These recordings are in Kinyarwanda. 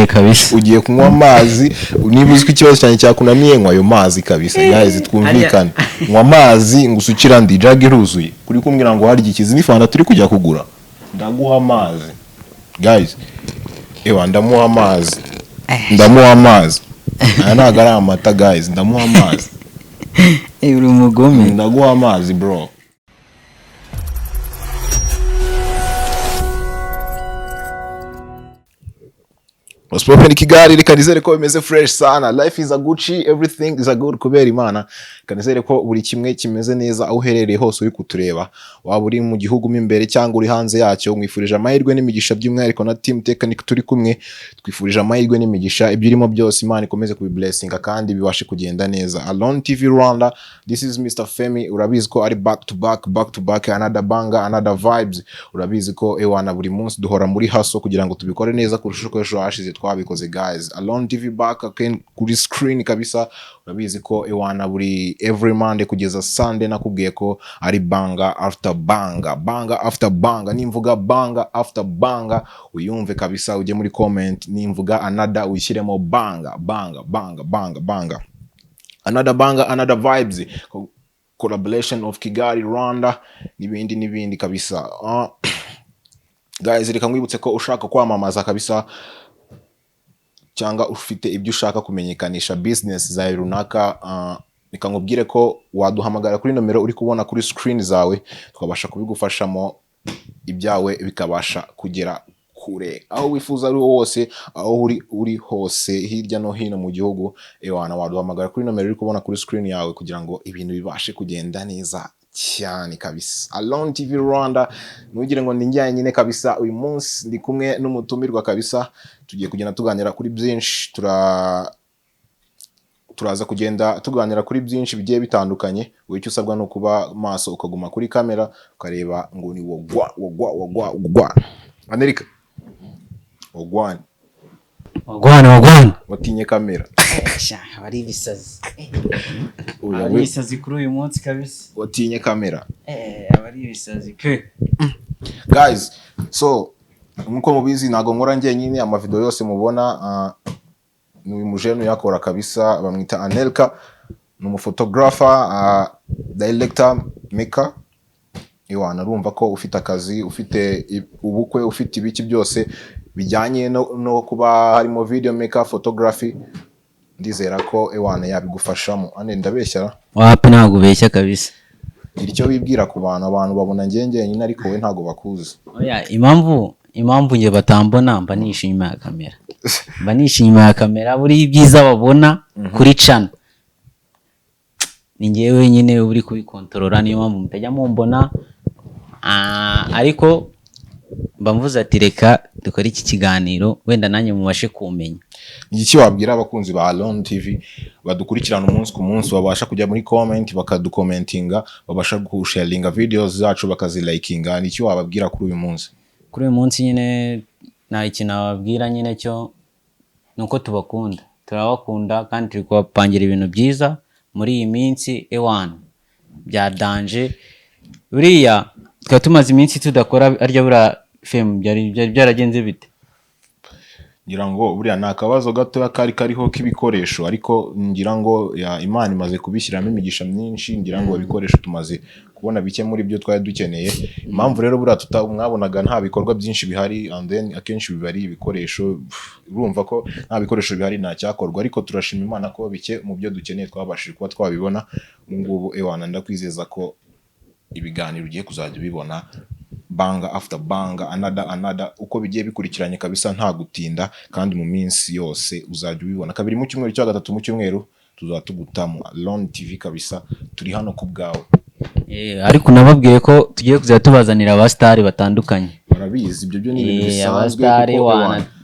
kabisa. Ugiye kunywa amazi, niba uzi ko ikibazo cyane cyakunaniye nywa ayo mazi kabisa. Guys twumvikane. Nywa amazi ngusukira ndi jage iruzuye. Kuri kumbwira ngo harya ikizi ni fanta turi kujya kugura. Ndaguha amazi. Guys ndamuha amazi. Ndamuha amazi. Ntago ari amata guys, ndamuha amazi. Uri umugome. Ndaguha amazi bro. Waspopen Kigali rikanizere ko bimeze fresh sana. Life is a Gucci, everything is a good kubera Imana. Kanizere ko buri kimwe kimeze neza aho uherereye hose uri kutureba. Waba uri mu gihugu mo imbere cyangwa uri hanze yacyo, mwifurije amahirwe n'imigisha by'umwihariko na team Technic turi kumwe. Twifurije amahirwe n'imigisha ibyirimo byose, Imana ikomeze kubiblessinga kandi bibashe kugenda neza. Alone TV Rwanda, this is Mr Femi. Urabizi ko ari back to back another banger, another vibes. Urabizi ko buri munsi duhora muri haso kugira ngo tubikore neza kurusha uko ejo hashize twabikoze guys. Alone TV back again kuri screen kabisa. Urabizi ko buri every Monday kugeza Sunday nakubwiye ko ari banger after banger. Nimvuga banger after banger uyumve kabisa, uje muri comment. Nimvuga another uyishyiremo banger. Another banger, another vibes. Collaboration of Kigali Rwanda n'ibindi kabisa. Guys reka ngwibutse ko ushaka kwamamaza kabisa cyangwa ufite ibyo ushaka kumenyekanisha business zawe runaka, reka ngubwire ko waduhamagara kuri nomero uri kubona kuri screen zawe, tukabasha kubigufashamo ibyawe bikabasha kugera kure aho wifuza ari hose, aho uri hose hirya no hino mu gihugu. Waduhamagara kuri nomero uri kubona kuri screen yawe kugira ngo ibintu bibashe kugenda neza cyane kabisa. Alone TV Rwanda, nugire ngo ninjyanye nyine kabisa. Uyu munsi ndi kumwe n'umutumirwa kabisa, tugiye kugenda tuganira kuri byinshi. Turaza kugenda tuganira kuri byinshi bigiye bitandukanye. Icyo usabwa no kuba maso ukaguma kuri kamera ukareba ngo ni wogwa Amerika wogwan watinye kamera bari ibisazi. Ari ibisazi kuri uyu munsi kabisa. Watinye kamera abari ibisazi pe. Guys, so nkuko mubizi nago nkora njyenyine, amavideo yose mubona ni umujene yakora kabisa, bamwita Anelka. Ni umuphotographer, director, maker. Urumva ko ufite akazi, ufite ubukwe, ufite ibiki byose bijyanye no kuba harimo video maker, photography. Ndizera ko yabigufashamo. Ndabeshyara wapi? Ntago ubeshya kabisa. Icyo wibwira ku bantu babona njye nyine ariko we ntago bakuzi. Oya, impamvu nge batambona mba nishimye ya kamera. Mba nishimye ya kamera, buri byiza babona kuri channel. Ni ngewe nyine uri kubikontorora, niyo mpamvu mutajya mumbona. Ariko bamvuze ati reka dukora iki kiganiro wenda nanjye mubashe kumenya. Iki wabwira abakunzi ba Alone TV badukurikirana umunsi ku munsi, babasha kujya muri comment bakadukomentinga, babasha gusharinga videos zacu bakazilikinga. Ni iki wababwira kuri uyu munsi? Kuri uyu munsi nyine nta ikintu nababwira nyine cyo nuko tubakunda, turabakunda kandi turi kubapangira ibintu byiza muri iyi minsi bya danger. Buriya tukaba tumaze iminsi tudakora arya bura film byaragenze bite? Ngira ngo buriya nakabazo gato kariho k'ibikoresho, ariko ngira ngo Imana imaze kubishyiramo imigisha myinshi. Ngira ngo ibikoresho tumaze kubona bike muri byo twari dukeneye. Impamvu rero buriya mwabonaga nta bikorwa byinshi bihari, and then akenshi bibari ibikoresho. Urumva ko nta bikoresho bihari nta cyakorwa, ariko turashima Imana ko bike mu byo dukeneye twabashije kuba twabibona. Ngubu ndakwizeza ko ibiganiro ugiye kuzajya ubibona banger after banger, another uko bigiye bikurikiranye kabisa, nta gutinda. Kandi mu minsi yose uzajya ubibona kabiri mu cyumweru cya gatatu mu cyumweru tuzatugutamo. Alone TV kabisa, turi hano ku bwawe. Ariko nababwiye ko tugiye kuzajya tubazanira abastari batandukanye. Barabizi ibyo ni ibintu bisanzwe.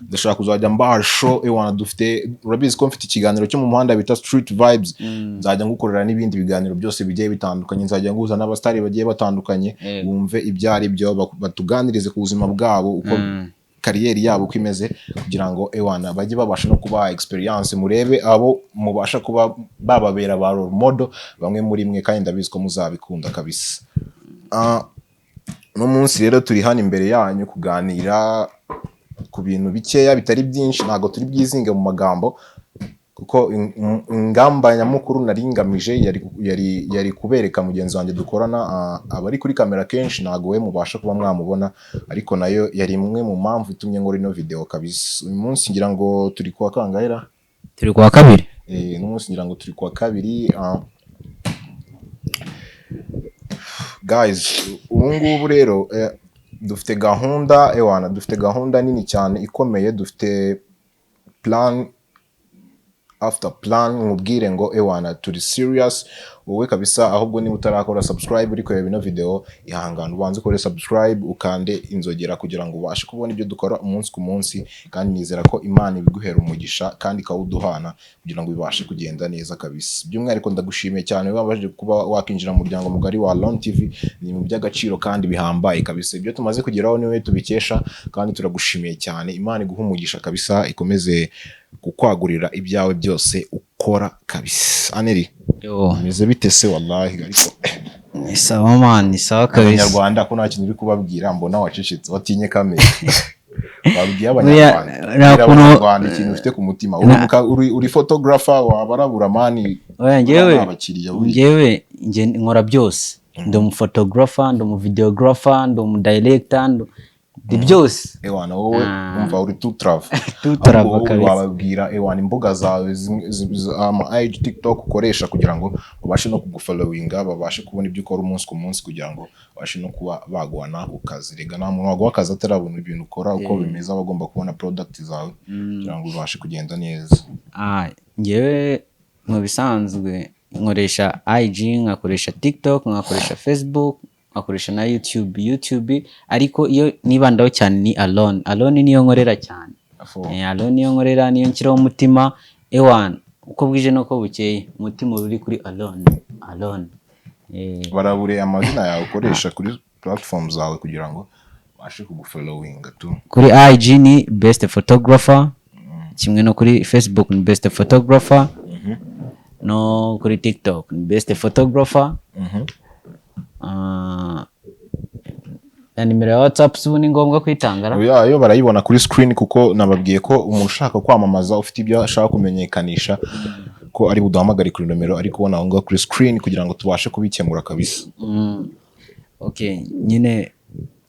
Ndashaka kuzajya mbaha show dufite. Urabizi ko mfite ikiganiro cyo mu muhanda bita Street Vibes. Nzajya ngukorera n'ibindi biganiro byose bigiye bitandukanye. Nzajya nguza n'abastari bagiye batandukanye, bumve ibyari byo, batuganirize ku buzima bwabo, uko kariyeri yabo uko imeze, kugira ngo bajye babasha no kuba experience, murebe abo mubasha kuba bababera ba role model bamwe muri mwe, kandi ndabizi ko muzabikunda kabisa. No munsi rero turi hano imbere yanyu kuganira ku bintu bikeya bitari byinshi, ntabwo turi byizinge mu magambo kuko ingamba nyamukuru nari ngamije yari kubereka mugenzi wanjye dukorana abari kuri kamera kenshi ntabwo we mubasha kuba mwamubona, ariko nayo yari imwe mu mpamvu itumye nkora ino video kabisa. Uyu munsi ngira ngo turi kuwa kangahera, turi kuwa kabiri, n'umunsi ngira ngo turi kuwa kabiri. Guys, ubu ngubu rero dufite gahunda dufite gahunda nini cyane ikomeye, dufite plan after plan. Nkubwire ngo turi serious wowe kabisa, ahubwo niba utarakora subscribe uri kureba ino video ihangana ubanze ukore subscribe ukande inzogera kugira ngo ubashe kubona ibyo dukora umunsi ku munsi, kandi nizera ko Imana ibiguhera umugisha kandi ikawuduhana kugira ngo bibashe kugenda neza kabisa. By'umwihariko ndagushimiye cyane wabashije kuba wakinjira mu muryango mugari wa Alone TV, ni mu by'agaciro kandi bihambaye kabisa. Ibyo tumaze kugeraho niwe tubikesha kandi turagushimiye cyane. Imana iguha umugisha kabisa, ikomeze kukwagurira ibyawe byose ukora kabisa. Aneri meze bite se? Wallahi ariko ni sawa man, ni sawa kabisa. Abanyarwanda ko nta kintu uri kubabwira, mbona wacecetse watinye kamera. Babwiye Abanyarwanda ikintu ufite ku mutima, uri photographer wabarabura mani. Njyewe nkora byose, ndi umuphotographer, ndi umuvideographer, ndi umudirector, byose. Wowe umva uri tu travel kabisa. Wababwira imbuga zawe ama IG, TikTok ukoresha kugira ngo babashe no kugufollowinga, babashe kubona ibyo ukora umunsi ku munsi kugira ngo babashe no kuba baguhana ukazi. Rega nta muntu waguha akazi atarabona ibintu ukora uko bimeze, bagomba kubona product zawe kugira ngo bibashe kugenda neza. Njyewe mu bisanzwe nkoresha IG, nkakoresha TikTok, nkakoresha Facebook, akoresha na YouTube, ariko iyo nibandaho cyane ni Alone niyo nkorera cyane. Alone niyo nkorera, niyo nshyiraho umutima. Uko bwije nuko bukeye umutima uri kuri Alone. Barabure amazina yawe ukoresha kuri platform zawe kugira ngo bashe kugufollowinga tu. Kuri IG ni Best Photographer, kimwe no kuri Facebook ni Best Photographer, no kuri TikTok ni Best Photographer. Nimero ya WhatsApp ubu ni ngombwa kwitangara. Yo barayibona kuri screen, kuko nababwiye ko umuntu ushaka kwamamaza ufite ibyo ashaka kumenyekanisha ko ari buduhamagare kuri nomero ari kubona aho kuri screen kugira ngo tubashe kubikemura kabisa. Okay, nyine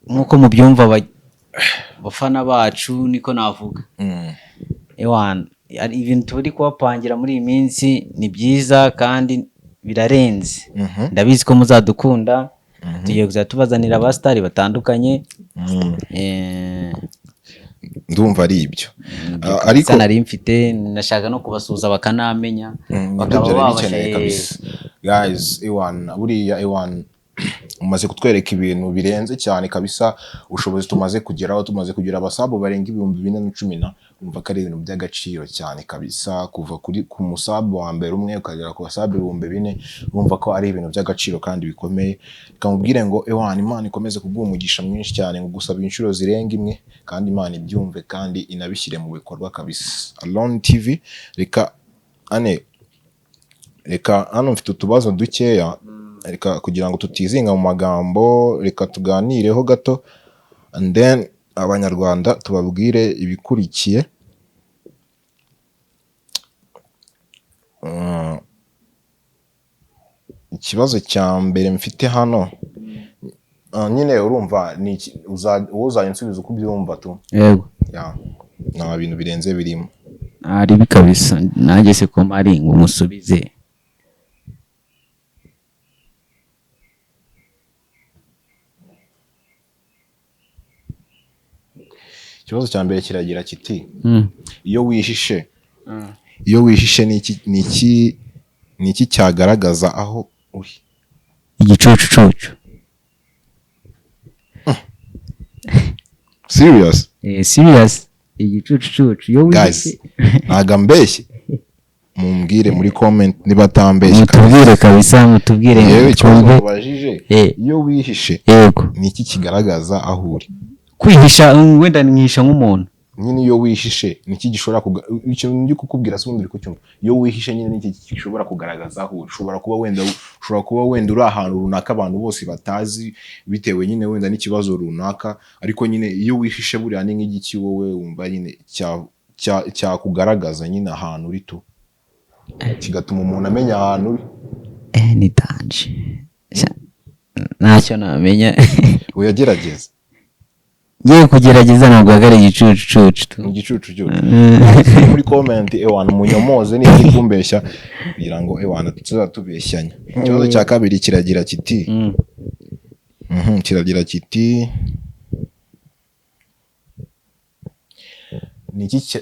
nkuko mubyumva bafana bacu niko navuga. Ibintu turi kubapangira muri iyi minsi ni byiza kandi birarenze. Ndabizi ko muzadukunda. Tugiye kuzatubazanira abastari batandukanye. Ndumva ari ibyo. Ariko nari mfite nashaka no kubasuza bakanamenya, bakaba babashaye kabisa. Guys, buriya umaze kutwereka ibintu birenze cyane kabisa. Ushobozi tumaze kugeraho, tumaze kugira abasabu barenga 2010, umva ko ari ibintu by'agaciro cyane kabisa. Kuva ku musabu wa mbere umwe ukagera ku basabu 4000, umva ko ari ibintu by'agaciro kandi bikomeye. Kamubwire ngo Imana ikomeze kuguha umugisha mwinshi cyane, ngo gusaba inshuro zirenga imwe, kandi Imana ibyumve kandi inabishyire mu bikorwa kabisa. Alone TV, reka hano mfite utubazo dukeya, reka kugira ngo tutizinga mu magambo, reka tuganireho gato and then Abanyarwanda tubabwire ibikurikiye. Ikibazo cya mbere mfite hano, nyine urumva uzansubiza uko ubyumva tu. Yego, nta bintu birenze birimo. Ari bikabisa, nanjye se ko mari ngo musubize. Ikibazo cya mbere kiragira kiti iyo wihishe ni iki cyagaragaza aho uri? Igicucucucu. Serious? Serious. Igicucucucu iyo wihishe. Ntago mbeshye. Mumbwire muri comment niba atambeshye. Mutubwire kabisa, mutubwire. Yewe ikibazo ubajije, iyo wihishe yego ni iki kigaragaza aho uri? Kwihisha wenda nihisha nk'umuntu. nyine iyo wihishe niki gishobora ikintu ndi kukubwira se ubundi uri kucyumva, iyo wihishe nyine niki gishobora kugaragaza aho ushobora kuba wenda uri ahantu runaka abantu bose batazi bitewe nyine wenda n'ikibazo runaka, ariko nyine iyo wihishe buriya ni nk'igiki wowe wumva nyine cyakugaragaza nyine ahantu uri tu kigatuma umuntu amenya ahantu uri. Ni danje ntacyo namenya. Uyagerageza ngiye kugerageza ntabwo hagara igicucu muri comment ewana munyomoze ni kumbeshya kugira ngo ewana tuzatubeshyanya. Ikibazo cya kabiri kiragira kiti kiragira kiti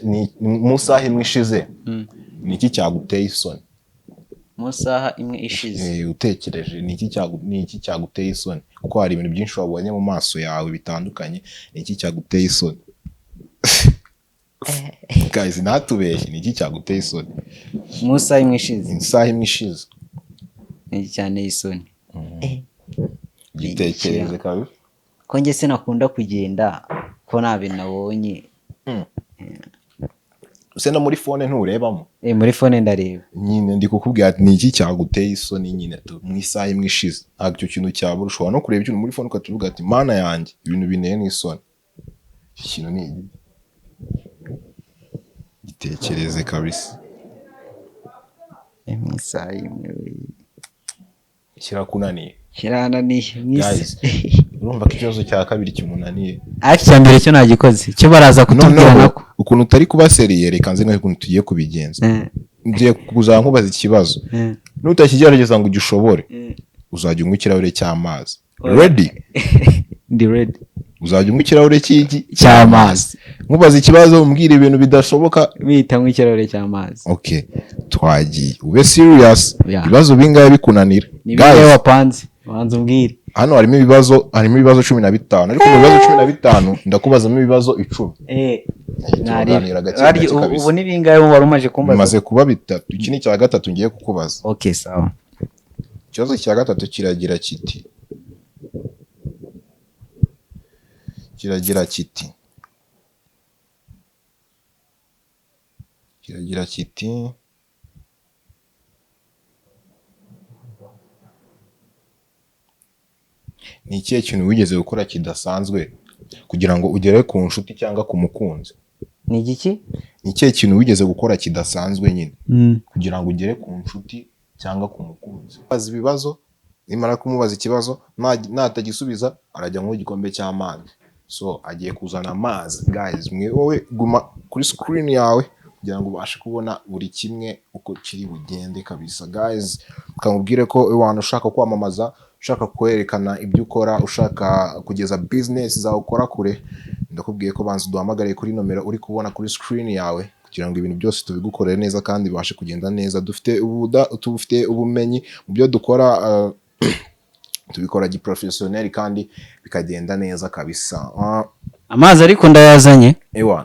ni musaha imwe ishize niki cyaguteye isoni? Musaha imwe ishize utekereje niki cyaguteye isoni, kuko hari ibintu byinshi wabonye mu maso yawe bitandukanye, niki cyaguteye isoni? Guys natubeshye, niki cyaguteye isoni? Musaha imwe ishize, musaha imwe ishize niki cyane isoni? Gitekereze kabisa ko nge sinakunda kugenda ko nta bintu nabonye. Use no muri phone nturebamo? Muri phone ndareba nyine ndi kukubwira ati niki cyaguteye isoni nyine tu mu isaha imwe ishize. Ntabwo icyo kintu cyabura, ushobora no kureba ikintu muri phone ukatuvuga ati mana yanjye ibintu bineye n'isoni. Ikintu ni gitekereze kabisa. Mu isaha imwe kirakunaniye? Kirananiye guys. Urumva ko ikibazo cya kabiri kimunaniye? Ati cya mbere cyo nagikoze cyo baraza kutubwira nako ukuntu utari kuba seriye, reka nzi nko ukuntu tugiye kubigenza. Ngiye kuzana nkubaza ikibazo, nutakigerageza ngo ugishobore uzajya unywa ikirahure cy'amazi. Ready? Ndi ready. Uzajya unywa ikirahure cy'amazi. Nkubaza ikibazo umbwira ibintu bidashoboka bita nywa ikirahure cy'amazi. Okay, twagiye. Ube serious. Ibibazo bingaye bikunanira? Guys wapanze wanze umbwire. Hano harimo ibibazo 15, ariko mu bibazo 15 ndakubazamo ibibazo 10. Ubu ni bingaye wari umaje kumbaza? Maze kuba bitatu, iki ni cya gatatu ngiye kukubaza. Okay sawa. Ikibazo cya gatatu kiragira kiti ni ikihe kintu wigeze gukora kidasanzwe kugira ngo ugere ku nshuti cyangwa ku mukunzi? Ni igiki? Ni ikihe kintu wigeze gukora kidasanzwe nyine kugira ngo ugere ku nshuti cyangwa ku mukunzi? Baza ibibazo, nimara kumubaza ikibazo natagisubiza arajya mu gikombe cy'amazi. So agiye kuzana amazi. Guys mwe wowe guma kuri screen yawe kugira ngo ubashe kubona buri kimwe uko kiri bugende kabisa. Guys kamubwire ko abantu ushaka kwamamaza, ushaka kwerekana ibyo ukora, ushaka kugeza business zawe ukora kure, ndakubwiye ko banza duhamagare kuri nomero uri kubona kuri screen yawe kugira ngo ibintu byose tubigukorere neza kandi bibashe kugenda neza. Tufite ubumenyi mu byo dukora, tubikora giprofessionnel kandi bikagenda neza kabisa. Amazi ariko ndayazanye.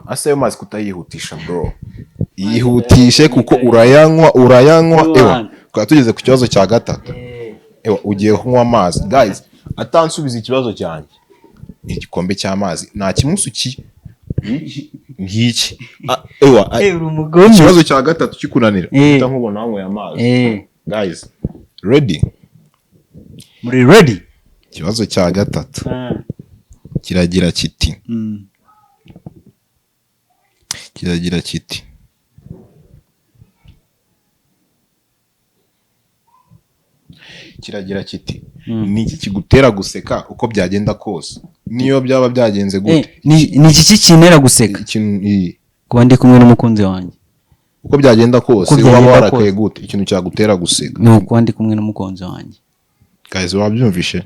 Ase yo mazi kutayihutisha bro. Yihutishe kuko urayanywa. Kwa tugeze ku kibazo cya gatatu. Ugiye kunywa amazi. Guys atansubiza ikibazo cyanjye. Igikombe cy'amazi nta kimusuki ngiki. Ikibazo cya gatatu kikunanira utankubona wanyweye amazi. Guys ready? Muri ready? Ikibazo cya gatatu kiragira kiti ni iki kigutera guseka uko byagenda kose niyo byaba byagenze gute? Ni iki kinera guseka? Kuba ndi kumwe n'umukunzi wanjye. Uko byagenda kose waba warakaye gute? Ikintu cyagutera guseka? No, kuba ndi kumwe n'umukunzi wanjye. Guys wabyumvishe?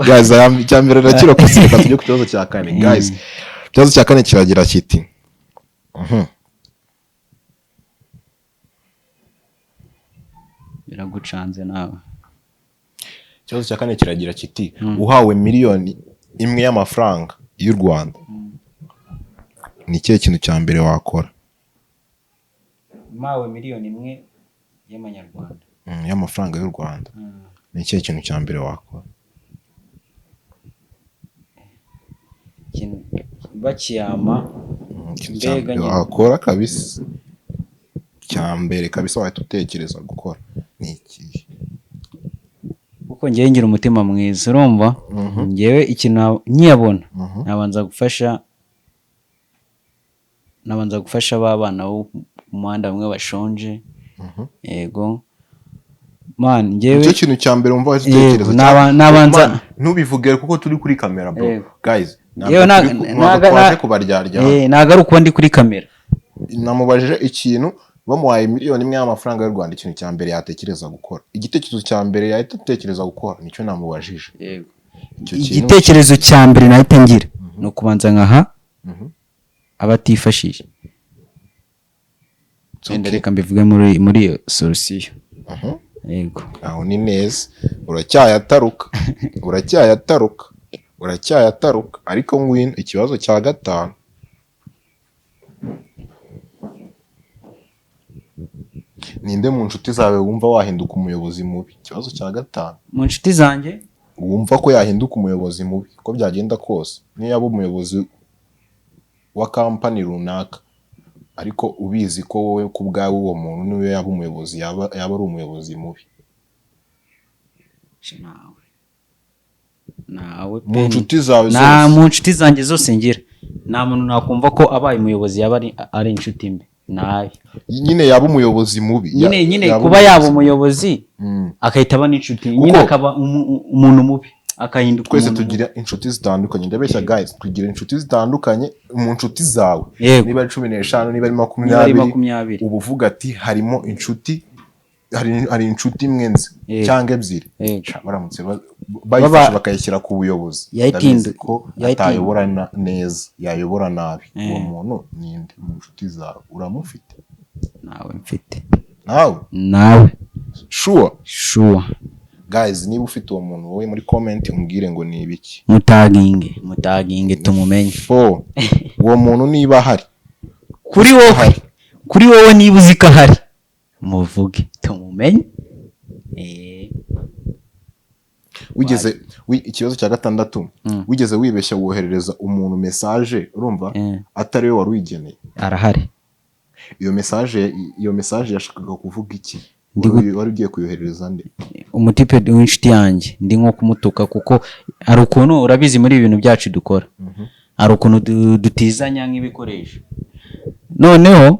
Guys cyambere nakiro kuseka tujye ku kibazo cya kane. Guys ikibazo cya kane kiragira kiti biragucanze nawe. Ikibazo cya kane kiragira kiti uhawe miliyoni imwe y'amafaranga y'u Rwanda, ni ikihe kintu cya mbere wakora? Uhawe miliyoni imwe y'amanyarwanda y'amafaranga y'u Rwanda, ni ikihe kintu cya mbere wakora? bakiyama mbega nyine wakora kabisa cya mbere kabisa wahita utekereza gukora ni iki? kuko ngewe ngira umutima mwiza urumva ngewe ikintu nkiyabona nabanza gufasha ba bana bo mu muhanda bamwe bashonje yego man ngewe nicyo kintu cya mbere wumva wahita utekereza nabanza ntubivuge kuko turi kuri kamera bro guys ntabwo twaje kubaryarya ntabwo ari ukuba ndi kuri kamera. namubajije ikintu bamuhaye miliyoni imwe y'amafaranga y'u Rwanda, ikintu cya mbere yatekereza gukora, igitekerezo cya mbere yahita atekereza gukora nicyo namubajije. Yego, igitekerezo cya mbere nahita ngira ni ukubanza nkaha abatifashije. Wenda reka mbivuge muri iyo solution. Yego, aho ni neza, uracyayataruka ariko ngwino ikibazo cya gatanu. Ninde mu nshuti zawe wumva wahinduka umuyobozi mubi? Ikibazo cya gatanu. Mu nshuti zanjye wumva ko yahinduka umuyobozi mubi ko byagenda kose, niyo yaba umuyobozi wa kampani runaka ariko ubizi ko wowe ku bwawe uwo muntu niwe yaba umuyobozi, yaba ari umuyobozi mubi. nawe mu nshuti zawe zose, mu nshuti zanjye zose ngira nta muntu nakumva ko abaye umuyobozi yaba ari inshuti mbi. Nabi nyine yaba umuyobozi mubi, nyine kuba yaba umuyobozi akahita aba n'inshuti, nyine akaba umuntu mubi akahinduka. Twese tugira inshuti zitandukanye, ndabeshya guys, tugira inshuti zitandukanye. Mu nshuti zawe niba ari 15 niba ari 20 ubu uvuga ati harimo inshuti, hari inshuti imwe nzi cyangwa ebyiri, baramutse bayifasha bakayishyira ku buyobozi, ndabizi ko atayobora neza, yayobora nabi. Uwo muntu ninde mu nshuti zawe? Uramufite? Nawe mfite. Nawe sure guys, niba ufite uwo muntu wowe muri comment umbwire ngo ni ibiki, mutaginge tumumenye. Uwo muntu niba hari kuri wowe niba uzi ko ahari muvuge tumumenye. Wigeze ikibazo cya gatandatu, wigeze wibeshya woherereza umuntu message urumva atari we wari wigeneye? Arahari. iyo message yashakaga kuvuga iki? Wari ugiye kuyoherereza nde? Umutipe w'inshuti yanjye ndi nko kumutuka, kuko hari ukuntu urabizi muri ibintu byacu dukora, hari ukuntu dutizanya nk'ibikoresho, noneho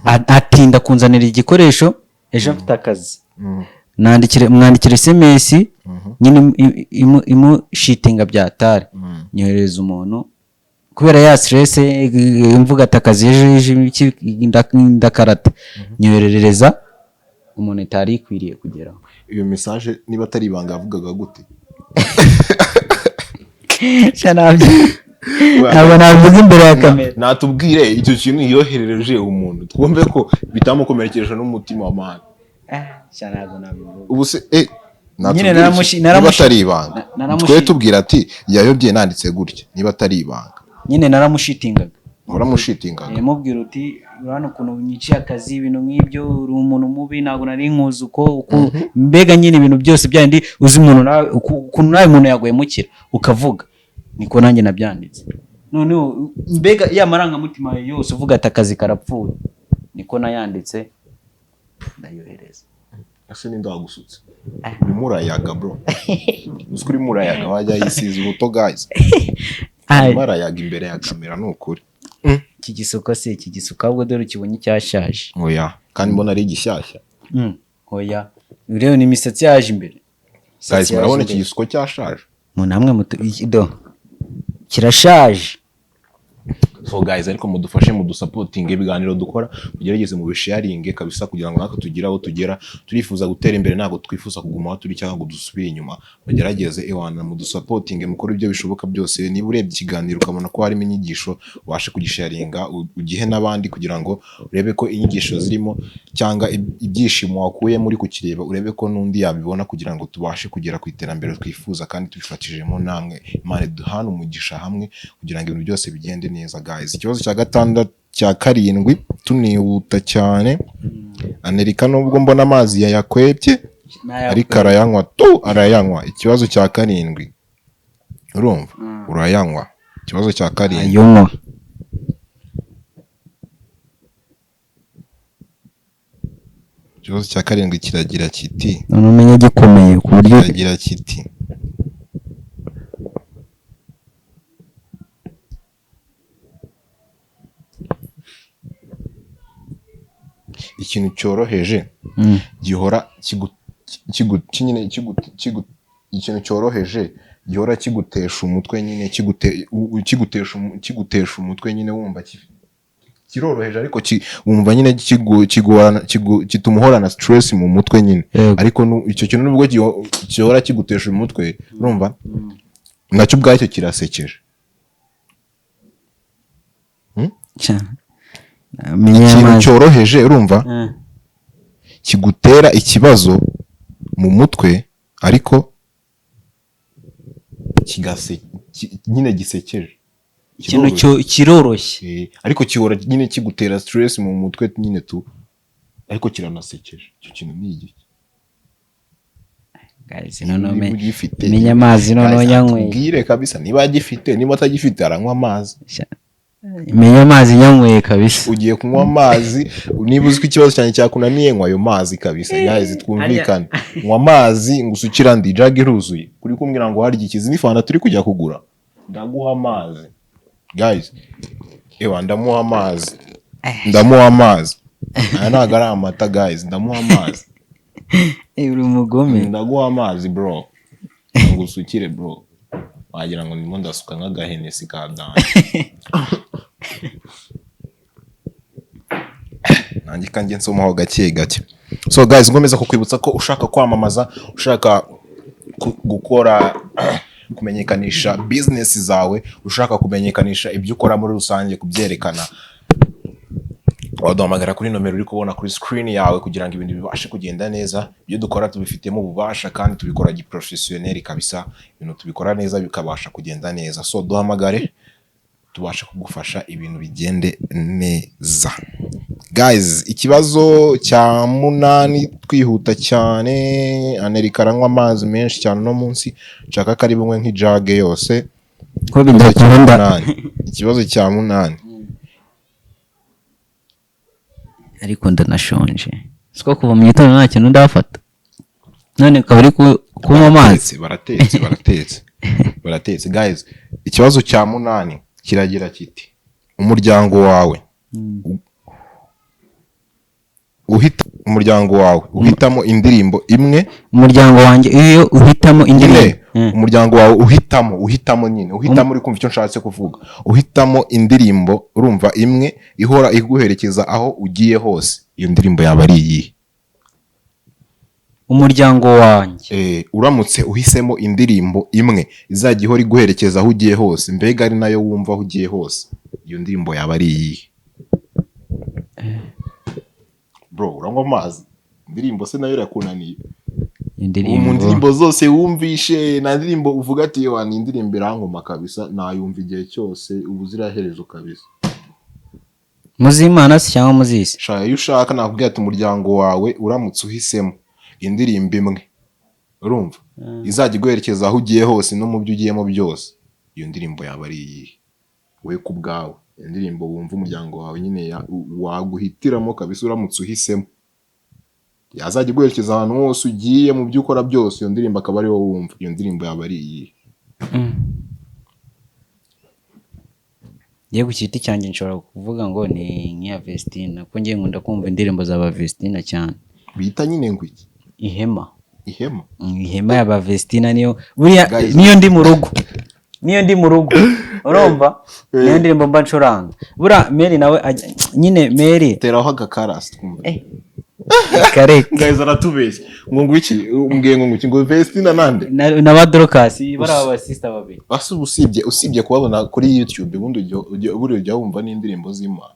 atinda kunzanira igikoresho ejo afite akazi, mwandikira SMS nyine imushitinga byatari, nyohereza umuntu kubera ya stress mvuga atakazi ejo ndakarata, nyoherereza umuntu itari ikwiriye kugeraho. Iyo message niba atari ibanga yavugaga gute? Ntabwo navuga imbere ya kamera. Natubwire icyo kintu yoherereje umuntu twumve ko bitamukomerekeje n'umutima wa mwana. Ubu se nyine niba atari ibanga twe tubwira ati yayobye nanditse gutya, niba atari ibanga nyine naramushitingaga. Uramushitingaga mubwira uti urano ukuntu nyiciye akazi, ibintu nk'ibyo, uri umuntu mubi, ntabwo nari nkuzi uko mbega nyine ibintu byose byandi uzi umuntu nawe ukuntu nawe umuntu yaguhemukira ukavuga, niko nanjye nabyanditse. Noneho mbega ya marangamutima yose uvuga ati akazi karapfuye, niko nayanditse ndayohereza. ase ninde wagusutse? Uri murayaga bro, uri murayaga wajya yisize ubuto guys, marayaga imbere ya kamera nukuri. Iki gisuko ahubwo dore ukibonye cyashaje. Oya, kandi mbona ari igishyashya. Oya, urebe ni imisatsi yaje imbere. Guys, murabona iki gisuko cyashaje? Namwe kirashaje. So guys, ariko mudufashe mudusapoting ibiganiro dukora, mugerageze mu bisharinge kabisa kugira ngo natwe tugire aho tugera. Turifuza gutera imbere, ntago twifuza kuguma aho turi cyangwa ngo dusubire inyuma. Mugerageze ewana mudusapoting, mukora ibyo bishoboka byose. Niba urebye ikiganiro ukabona ko harimo inyigisho, washe kugisharinga ugihe n'abandi kugira ngo urebe ko inyigisho zirimo cyangwa ibyishimo wakuye muri kukireba, urebe ko n'undi yabibona kugira ngo tubashe kugera ku iterambere twifuza kandi tubifatishijemo namwe. Imana duhana umugisha hamwe kugira ngo ibintu byose bigende neza. Ikibazo cya gatandatu cya karindwi tunihuta cyane. Amerika nubwo mbona amazi yayakwebye ariko arayanywa. Ikibazo cya karindwi urumva urayanywa ikibazo cya karindwi ayonywa. ikibazo cya karindwi kiragira kiti none umenye gikomeye ku buryo kiragira kiti ikintu cyoroheje gihora ikintu cyoroheje gihora kigutesha umutwe nyine kigutesha umutwe nyine wumva kiroroheje ariko wumva nyine kituma uhorana stress mu mutwe nyine ariko icyo kintu nubwo gihora kigutesha umutwe urumva nacyo ubwacyo kirasekeje. Ikintu cyoroheje urumva kigutera ikibazo mu mutwe ariko nyine gisekeje, ikintu kiroroshye ariko kihora nyine kigutera stress mu mutwe nyine ariko kiranasekeje. Icyo kintu ni igiki guys? none menya amazi none nyanyweye bwire kabisa niba agifite niba atagifite aranywa amazi. Menya amazi nyanyweye kabisa. Ugiye kunywa amazi niba uzi ko ikibazo cyane cyakunaniye nywa ayo mazi kabisa. Guys twumvikane, nywa amazi ngusukira ndi jug iruzuye kuri kumbwira ngo hari ikizi ni fanta turi kujya kugura ndaguha amazi guys. Ndamuha amazi aya ntago ari amata guys, ndamuha amazi. Uri umugome. Ndaguha amazi bro ngusukire bro, wagira ngo ndimo ndasuka nk'agahenesi ka dance. Nanjye kanjye nsomaho gake gake. So guys ngomeza kukwibutsa ko ushaka kwamamaza, ushaka gukora kumenyekanisha business zawe, ushaka kumenyekanisha ibyo ukora muri rusange, kubyerekana, waduhamagara kuri nomero uri kubona kuri screen yawe kugira ngo ibintu bibashe kugenda neza. Ibyo dukora tubifitemo ububasha kandi tubikora giprofessionnel kabisa, ibintu tubikora neza bikabasha kugenda neza. So duhamagare tubashe kugufasha ibintu bigende neza. Guys ikibazo cya 8 twihuta cyane. Amerika aranywa amazi menshi cyane no munsi, nshaka kari bumwe nk'ijage yose ko bidakunda. Ikibazo cya 8 ariko ndanashonje, siko kuva mu gitondo nta kintu ndafata, none ukaba uri kunywa amazi. Baratetse guys. Ikibazo cya 8 kiragira kiti umuryango wawe uhitamo indirimbo imwe. Umuryango wanjye iyo uhitamo indirimbo, umuryango wawe uhitamo nyine uhitamo uri kumva icyo nshatse kuvuga, uhitamo indirimbo urumva imwe ihora iguherekeza aho ugiye hose, iyo ndirimbo yaba ari iyi. Umuryango wanjye uramutse uhisemo indirimbo imwe izajya ihora iguherekeza aho ugiye hose, mbega ari nayo wumva aho ugiye hose, iyo ndirimbo yaba ari iyi. Bro uranywa amazi, indirimbo se nayo irakunaniye? Indirimbo zose wumvishe na ndirimbo uvuga ati yo ni indirimbo irankoma kabisa, nayumva igihe cyose ubuziraherezo kabisa. Muzimana se cyangwa muzisi? Shaya iyo ushaka nakubwira ati umuryango wawe uramutse uhisemo indirimbo imwe urumva izajya iguherekeza aho ugiye hose no mu byo ugiyemo byose, iyo ndirimbo yaba ari iyi. We ku bwawe indirimbo wumva umuryango wawe nyine waguhitiramo kabisa uramutse uhisemo, yazajya iguherekeza ahantu hose ugiye mu byo ukora byose, iyo ndirimbo akaba ari wowe wumva, iyo ndirimbo yaba ari iyi. Ye ku giti cyanjye nshobora kuvuga ngo ni nk'iya Vestina, ko ngiye nkunda kumva indirimbo za Vestina cyane. Bita nyine ngo iki? Ihema ya Vestina niyo niyo ndi mu rugo urumva, niyo ndirimbo mba ncuranga. Bura Mary nawe nyine Mary teraho agakarasi twumva. Kare guys aratubeshye ngo iki umbwiye ngo iki ngo Vestina nande na Badrocas bara aba sister babiri. Basi usibye kubabona kuri YouTube ubundi ujya wumva n'indirimbo z'Imana.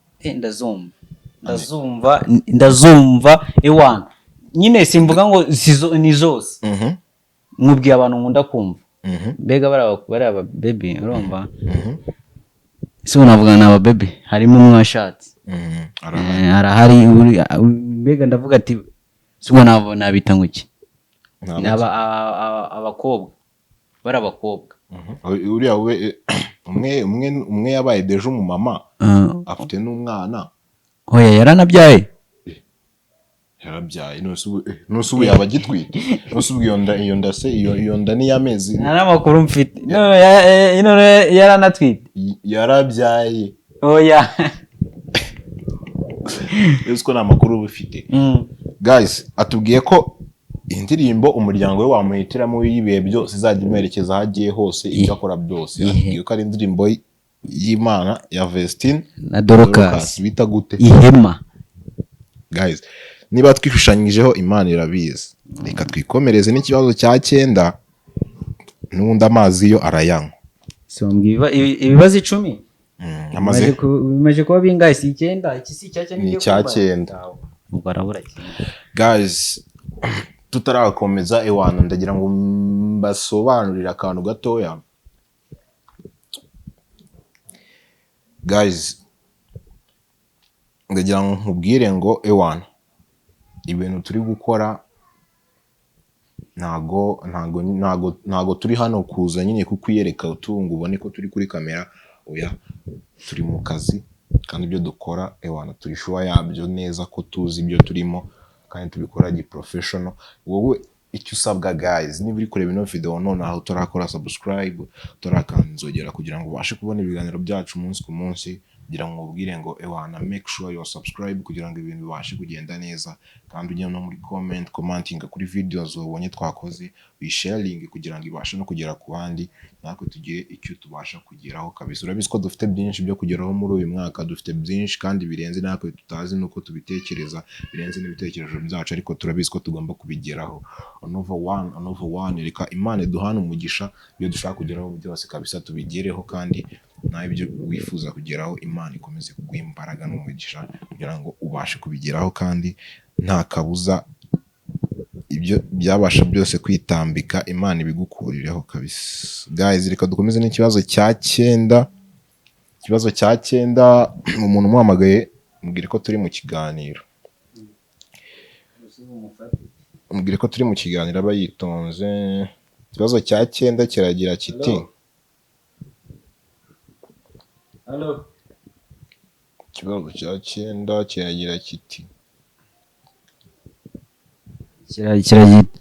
Ndazumva ewana nyine simvuga ngo ni zose. Nkubwiye abantu nkunda kumva, mbega bari aba baby urumva. Si unavuga na aba baby harimo umwashatse arahari, mbega ndavuga ati sigo nabona bita nguki abakobwa bari abakobwa uriya we umwe yabaye deje umumama afite n'umwana. oya yaranabyaye yarabyaye nose ubu yaba agitwite nose ubu iyo nda se iyo nda ni y'amezi nta n'amakuru mfite none yaranatwite yarabyaye oya ese ko nta makuru uba ufite. Guys atubwiye ko indirimbo umuryango we wamuhitiramo y'ibihe byose izajya imuherekeza aho agiye hose ibyo akora byose. Atubwiye ko ari indirimbo y'Imana ya Vestine na Dorcas bita gute ihema. Guys niba twishushanyijeho Imana irabizi, reka twikomereze n'ikibazo cya 9 n'undi amazi yo arayanywa. So ibibazo 10 bimaze kuba bingahe? Si 9 iki si cyacyo ni cya 9 ubwo arabura cyane. Guys tutarakomeza ewana ndagira ngo mbasobanurire akantu gatoya. Guys ndagira ngo nkubwire ngo ewana ibintu turi gukora ntago turi hano kuza nyine kukwiyereka utunga ubone ko turi kuri kamera. Oya turi mu kazi kandi ibyo dukora ewana turi shuwa yabyo neza ko tuzi ibyo turimo kandi tubikora professional. Wowe icyo usabwa guys niba uri kureba ino video none aho turakora subscribe turakanzogera kugira ngo ubashe kubona ibiganiro byacu umunsi ku munsi, kugira ngo ubwire ngo ewana make sure you subscribe kugira ngo ibintu bibashe kugenda neza, kandi ujye no muri commenting kuri videos ubonye twakoze wisharing kugira ngo ibashe no kugera ku bandi natwe tugire icyo tubasha kugeraho kabisa. Urabizi ko dufite byinshi byo kugeraho muri uyu mwaka, dufite byinshi kandi birenze natwe tutazi nuko tubitekereza, birenze n'ibitekerezo byacu, ariko turabizi ko tugomba kubigeraho. Another one reka Imana duhana umugisha iyo dushaka kugeraho byose kabisa tubigereho, kandi nawe ibyo wifuza kugeraho Imana ikomeze kuguha imbaraga n'umugisha kugira ngo ubashe kubigeraho, kandi nta kabuza ibyo byabasha byose kwitambika Imana ibigukurireho kabisa. Guys reka dukomeze n'ikibazo cya 9. Ikibazo cya 9 umuntu umuhamagaye mubwire ko turi mu kiganiro, mubwire ko turi mu kiganiro aba yitonze. Ikibazo cya 9 kiragira kiti Hello. Ikibazo cya 9 kiragira kiti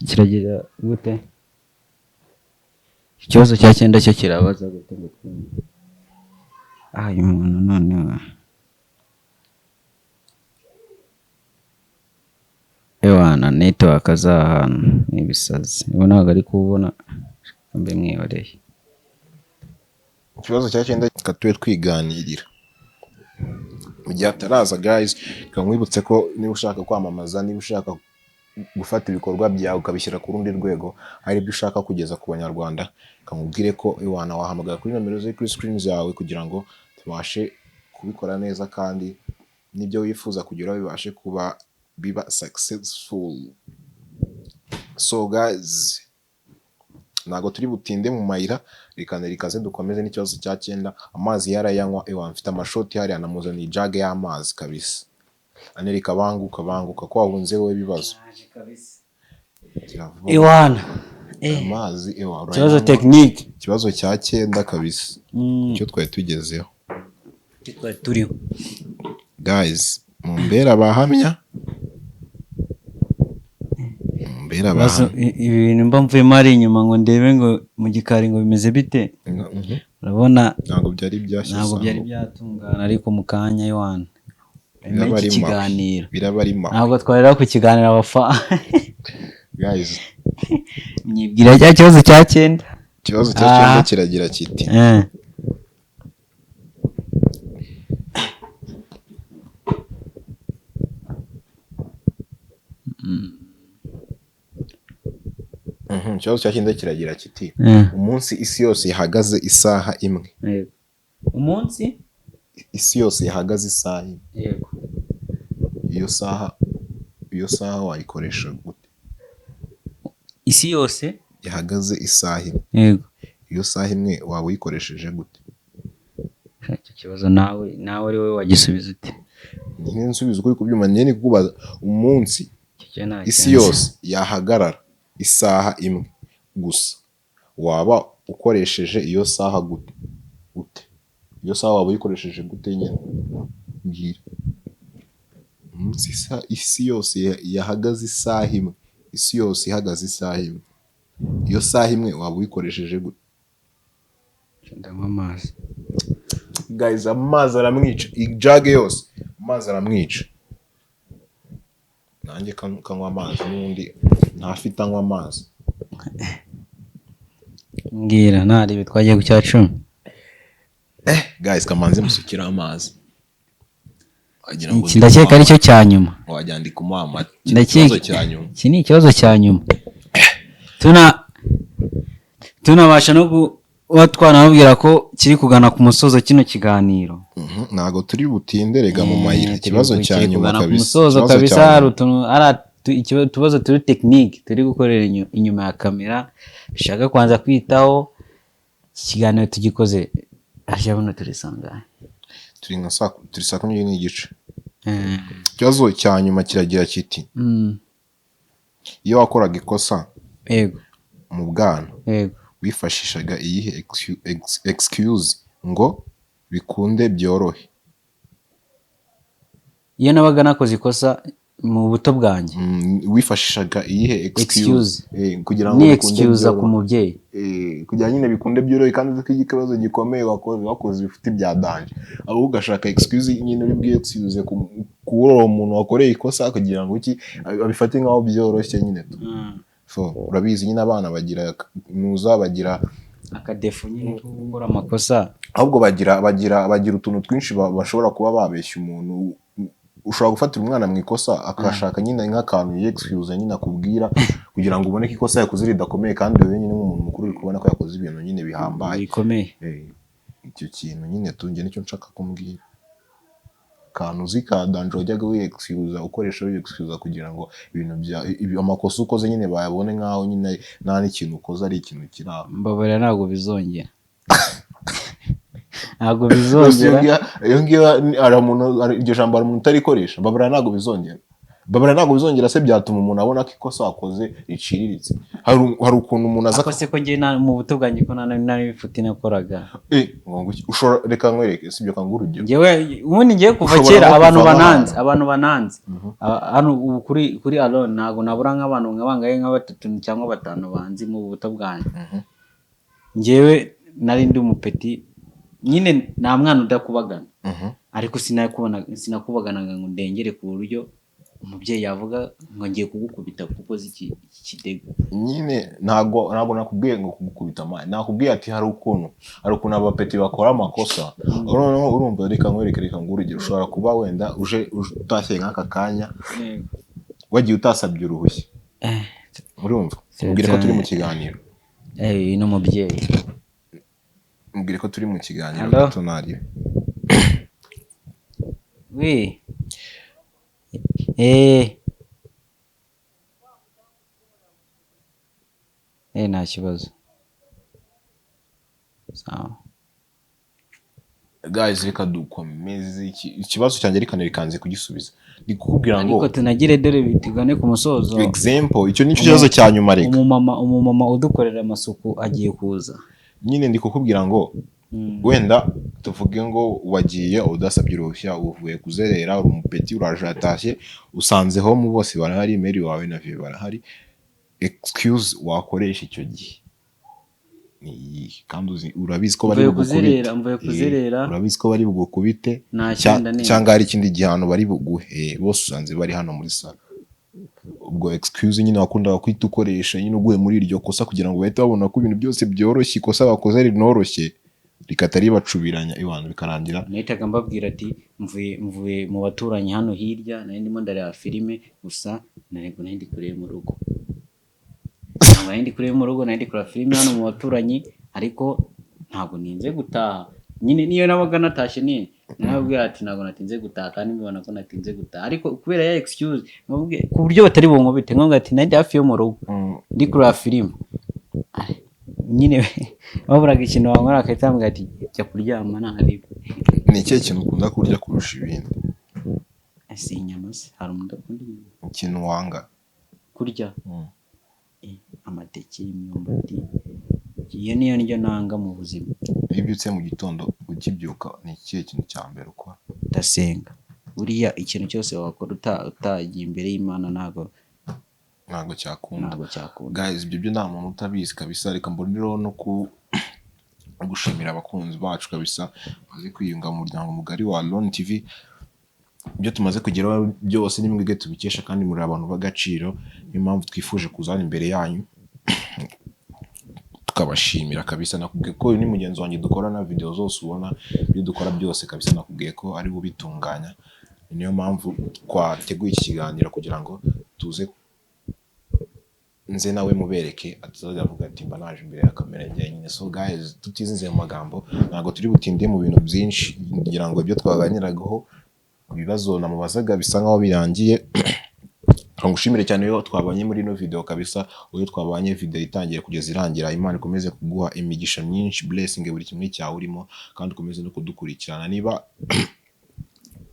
kiragira gute? Ikibazo cya 9 cyo kirabaza gute ngo twumve. Uyu muntu none ewana network azahantu nibisazi ubona ntabwo ari kubona mbe mwiyoreye. Ikibazo cya 9 katuye twiganirira mu gihe ataraza. Guys kankwibutse ko niba ushaka kwamamaza, niba ushaka gufata ibikorwa byawe ukabishyira ku rundi rwego, hari ibyo ushaka kugeza ku banyarwanda, kamubwire ko iwana wahamagara kuri nomero zo kuri screen zawe kugira ngo tubashe kubikora neza, kandi nibyo wifuza kugeraho bibashe kuba biba successful. So guys ntago turi butinde mu mayira, rikaze dukomeze n'ikibazo cya 9. Amazi yarayanywa ewa mfite amashoti hari anamuzana ijage y'amazi kabisa. Anerika banguka ko wahunze wowe bibazo iwana amazi ewa ikibazo technique. Ikibazo cya 9 kabisa icyo twari tugezeho turiho. Guys mumbera bahamya ibintu mba mvuyemo ari inyuma ngo ndebe ngo mu gikari ngo bimeze bite. Urabona ntabwo byari byatungana, ariko mu kanya iwana birabarima ntabwo twarera ku kiganiro abafa. Guys nyibwira cya kibazo cya 9. Ikibazo cya 9 kiragira kiti ikibazo cya 9 kiragira kiti umunsi isi yose ihagaze isaha imwe. Umunsi isi yose ihagaze isaha imwe. Yego. Iyo saha wayikoresha gute? Isi yose ihagaze isaha imwe. Yego. Iyo saha imwe waba uyikoresheje gute? Icyo kibazo nawe ari wowe wagisubiza ute? Ni nsubiza uko kubyuma nyene kubaza umunsi isi yose yahagarara isaha imwe gusa waba ukoresheje iyo saha gute? ute iyo saha waba uyikoresheje gute nyine mbwira umunsi isi yose yahagaze isaha imwe isi yose ihagaze isaha imwe iyo saha imwe waba uyikoresheje gute ndanywa amazi guys amazi aramwica ijage yose amazi aramwica nanjye kanywa amazi n'undi ntafite anywa amazi mbwira ntari twagiye ku cya 10 guys kamanze musukira amazi wagira ngo ndakeka ari cyo cya nyuma wajyandika umama ndakeka cya nyuma iki ni ikibazo cya nyuma tunabasha no kuba twanababwira ko kiri kugana ku musozo kino kiganiro ntago turi butinde rega mu mayira ikibazo cya nyuma kabisa ku musozo kabisa hari utubazo turi tekinike turi gukorera inyuma ya kamera dushaka kwanza kwitaho iki kiganiro tugikoze arabona turisanga turi saa 12:30 ikibazo cya nyuma kiragira kiti iyo wakoraga ikosa yego mu bwana yego wifashishaga iyihe excuse ngo bikunde byorohe iyo nabaga nakoze ikosa mu buto bwanjye wifashishaga iyihe excuse kugira ngo excuse ku mubyeyi kugira nyine bikunde byorohe kandi uzi ko ikibazo gikomeye wakoze bifite ibya danger aho ugashaka excuse nyine uri bwiye excuse kuwo umuntu wakoreye ikosa kugira ngo iki abifate nkaho byoroshye nyine so urabizi nyine abana bagira bagira akadefu nyine gukora amakosa ahubwo bagira utuntu twinshi bashobora kuba babeshya umuntu ushobora gufatira umwana mu ikosa akashaka nyine nk'akantu excuse nyine akubwira kugira ngo ubone ko ikosa yakoze ridakomeye kandi wewe nyine nk'umuntu mukuru uri kubona ko yakoze ibintu nyine bihambaye bikomeye icyo kintu nyine tunge nicyo nshaka kumbwira kantu uzi ka danger wajyaga excuse ukoresha excuse kugira ngo ibintu bya amakosa ukoze nyine bayabone nkaho nyine nta n'ikintu ukoze ari ikintu kiraho mbabara ntabwo bizongera ntabwo bizongera iyo ngiyo ari umuntu iryo jambo ari umuntu utarikoresha mbabara ntabwo bizongera se byatuma umuntu abona ko ikosa wakoze riciriritse hari ukuntu umuntu aza akose ko ngiye mu buto bwanjye ko nari bifuti nakoraga ushobora reka nkwereke sibyo kanga urugero ngewe ubundi ngiye kuva kera abantu bananze hano kuri alone ntabwo nabura nk'abantu nkabangaye nka 3 cyangwa 5 banzi mu buto bwanjye ngewe nari ndi umupeti nyine nta mwana udakubagana ariko sinakubaganaga ngo ndengere ku buryo umubyeyi yavuga ngo ngiye kugukubita kuko iki kidego nyine ntago nakubwiye ngo kugukubita amani nakubwiye ati hari ukuntu abapeti bakora amakosa urumva reka nkwereke ngo urugero ushobora kuba wenda uje utashye nk'aka kanya wagiye utasabye uruhushya urumva mbwira ko turi mu kiganiro ino mubyeyi mbwira ko turi mu kiganiro gato nari we nta kibazo sawa guys reka dukomeze ikibazo cyanjye rikanze kugisubiza ndi kukubwira ngo ariko tunagire dore bitigane ku musozo example icyo nicyo kibazo cya nyuma reka umumama udukorera amasuku agiye kuza nyine ndi kukubwira ngo wenda tuvuge ngo wagiye udasabye uruhushya uvuye kuzerera uri umupeti uraje atashye usanzeho mu bose barahari Mary wawe na Vivi barahari excuse wakoresha icyo gihe kandi urabizi ko bari bugukubite urabizi ko bari bugukubite cyangwa hari ikindi gihano bari buguhe bose usanze bari hano muri salo ubwo excuse nyine wakundaga kwita ukoresha nyine uguye muri iryo kosa kugira ngo bahite babona ko ibintu byose byoroshye ikosa bakoze rinoroshye rikatari bacubiranya iwantu bikarangira nahitaga mbabwira ati mvuye mu baturanyi hano hirya nari ndimo ndareba filime gusa nari ndi kureba mu rugo nari ndi kureba filime hano mu baturanyi ariko ntabwo ninze gutaha nyine niyo nabaga natashye nini nababwira ati ntabwo natinze gutaha kandi mbibona ko natinze gutaha ariko kubera ya excuse ku buryo batari bunkubite nkabwira ati nari hafi yo mu rugo ndi kureba filime nyine baburaga ikintu wankora akahita bambwira ati jya kuryama ntahari. Ni ikihe kintu ukunda kurya kurusha ibindi? Si inyama se, hari umuntu udakunda inyama? Ikintu wanga kurya? Amateke, imyumbati, iyo niyo ndyo nanga mu buzima. iyo ubyutse mu gitondo ukibyuka ni ikihe kintu cya mbere ukora? ndasenga. Buriya ikintu cyose wakora utagiye imbere y'Imana ntabwo cyakunda. cyakunda. Guys, ibyo byo nta muntu utabizi kabisa. Reka mboneraho no gushimira abakunzi bacu kabisa maze kwiyunga mu muryango mugari wa Alone TV. Ibyo tumaze kugeraho byose ni mwebwe tubikesha kandi muri abantu b'agaciro, niyo mpamvu twifuje kuzana imbere yanyu tukabashimira kabisa. Nakubwiye ko uyu ni mugenzi wanjye dukorana video zose ubona, ibyo dukora byose kabisa nakubwiye ko ari ubitunganya. Niyo mpamvu twateguye iki kiganiro kugira ngo tuze nze nawe mubereke atazajya avuga ati mba naje imbere ya kamera njyenyine. So guys, tutizinze mu magambo, ntabwo turi butinde mu bintu byinshi kugira ngo ibyo twaganiragaho ibibazo namubazaga bisa nkaho birangiye. Ngushimire cyane yo twabanye muri no video kabisa. Uyo twabanye video itangiye kugeza irangira. Imana ikomeze kuguha imigisha myinshi, blessing buri kimwe cyawe urimo, kandi ukomeze no kudukurikirana. Niba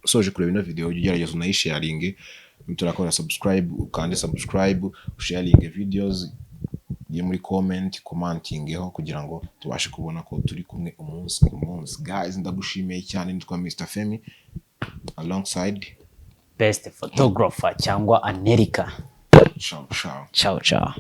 soje kureba ino video ugerageza unayisharinge, turakora subscribe, kandi subscribe, sharing videos ye muri commentingeho kugira ngo tubashe kubona ko turi kumwe umunsi ku munsi. Guys, ndagushimiye cyane. Nitwa Mr Femi alongside Best photographer cyangwa America. ciao ciao. Ciao ciao.